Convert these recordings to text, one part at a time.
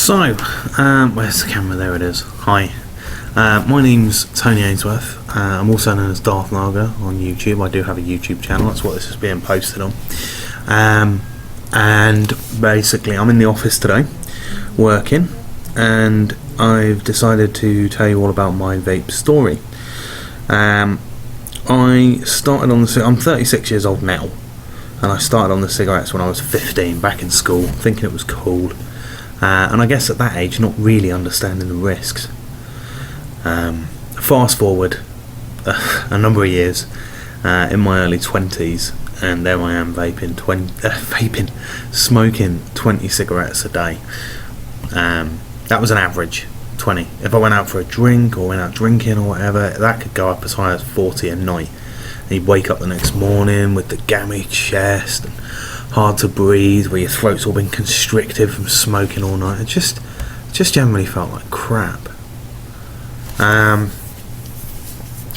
So, where's the camera? There it is. Hi, my name's Tony Ainsworth. I'm also known as Darth Naga on YouTube. I do have a YouTube channel. That's what this is being posted on. And basically, I'm in the office today, working, and I've decided to tell you all about my vape story. I started on the. I'm 36 years old now, and I started on the cigarettes when I was 15, back in school, thinking it was cool. And I guess at that age, not really understanding the risks. Fast forward a number of years, in my early 20s, and there I am smoking 20 cigarettes a day. That was an average, 20. If I went out for a drink or went out drinking or whatever, that could go up as high as 40 a night. And you'd wake up the next morning with the gammy chest and hard to breathe, where your throat's all been constricted from smoking all night. It just generally felt like crap. And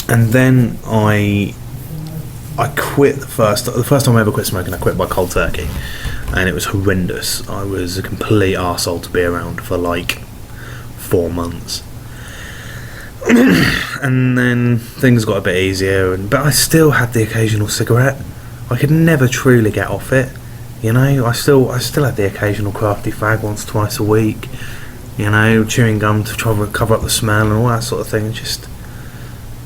then I quit the first time I ever quit smoking. I quit by cold turkey, and it was horrendous. I was a complete arsehole to be around for like 4 months. And then things got a bit easier, but I still had the occasional cigarette. I could never truly get off it. You know, I still had the occasional crafty fag once, twice a week. You know, chewing gum to try to cover up the smell and all that sort of thing. It just,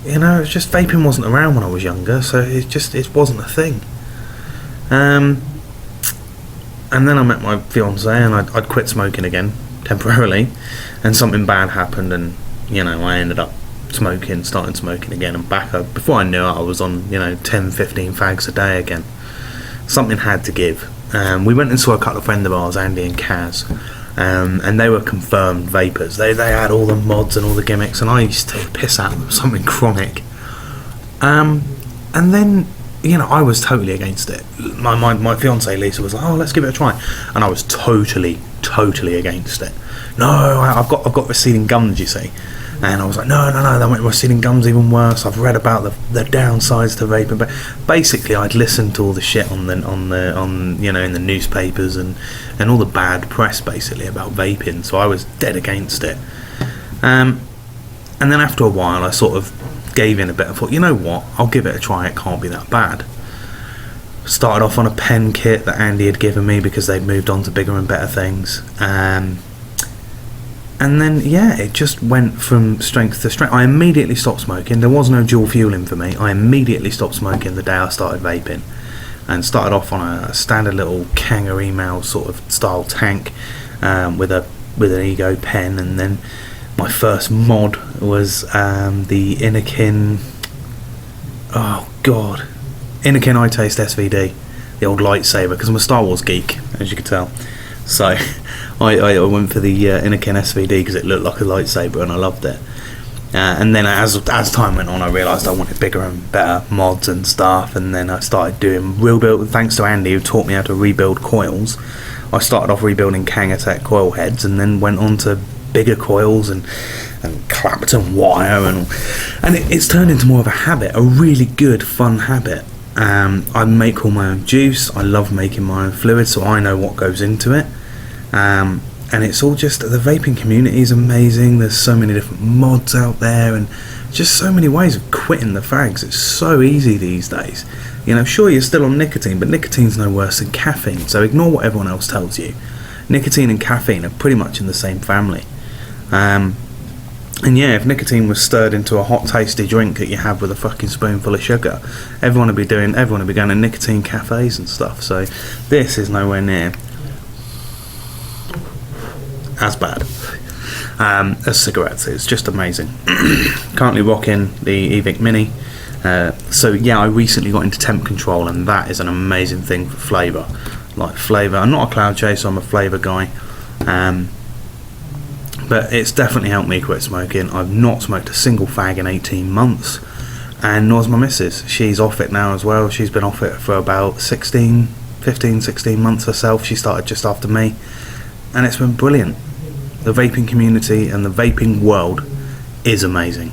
you know, it's just vaping wasn't around when I was younger, so it wasn't a thing. And then I met my fiance, and I'd quit smoking again temporarily, and something bad happened, and you know, I ended up starting smoking again, and back up. Before I knew it, I was on 10, 15 fags a day again. Something had to give. We went and saw a couple of friends of ours, Andy and Kaz, and they were confirmed vapors. They had all the mods and all the gimmicks, and I used to take a piss out of them, something chronic. And then, I was totally against it. My fiance Lisa was like, "Oh, let's give it a try," and I was totally against it. No, I've got receding gums, you see. And I was like, no, that make my receding gums even worse. I've read about the downsides to vaping, but basically, I'd listened to all the shit in the newspapers and all the bad press basically about vaping. So I was dead against it. And then after a while, I sort of gave in a bit. I thought, you know what? I'll give it a try. It can't be that bad. Started off on a pen kit that Andy had given me because they'd moved on to bigger and better things. And then, it just went from strength to strength. I immediately stopped smoking. There was no dual fueling for me. I immediately stopped smoking the day I started vaping, and started off on a standard little Kangaroo Mouse sort of style tank with an Ego pen. And then my first mod was the Inakin. Oh God, Inakin iTaste SVD, the old lightsaber, because I'm a Star Wars geek, as you can tell. So I went for the Inakin SVD because it looked like a lightsaber, and I loved it. And then as time went on, I realised I wanted bigger and better mods and stuff. And then I started doing rebuild. Thanks to Andy, who taught me how to rebuild coils. I started off rebuilding Kangatech coil heads, and then went on to bigger coils and Clapton wire, and it's turned into more of a habit, a really good, fun habit. I make all my own juice. I love making my own fluid, so I know what goes into it. And it's all just, the vaping community is amazing. There's so many different mods out there, and just so many ways of quitting the fags. It's so easy these days. Sure, you're still on nicotine, but nicotine's no worse than caffeine, so ignore what everyone else tells you. Nicotine and caffeine are pretty much in the same family. And if nicotine was stirred into a hot tasty drink that you have with a fucking spoonful of sugar, everyone would be going to nicotine cafes and stuff. So this is nowhere near as bad as cigarettes. It's just amazing. Currently rocking the Evic Mini. I recently got into temp control, and that is an amazing thing for flavour. I'm not a cloud chaser, I'm a flavour guy. But it's definitely helped me quit smoking. I've not smoked a single fag in 18 months, and nor's my missus. She's off it now as well. She's been off it for about 15, 16 months herself. She started just after me, and it's been brilliant. The vaping community and the vaping world is amazing.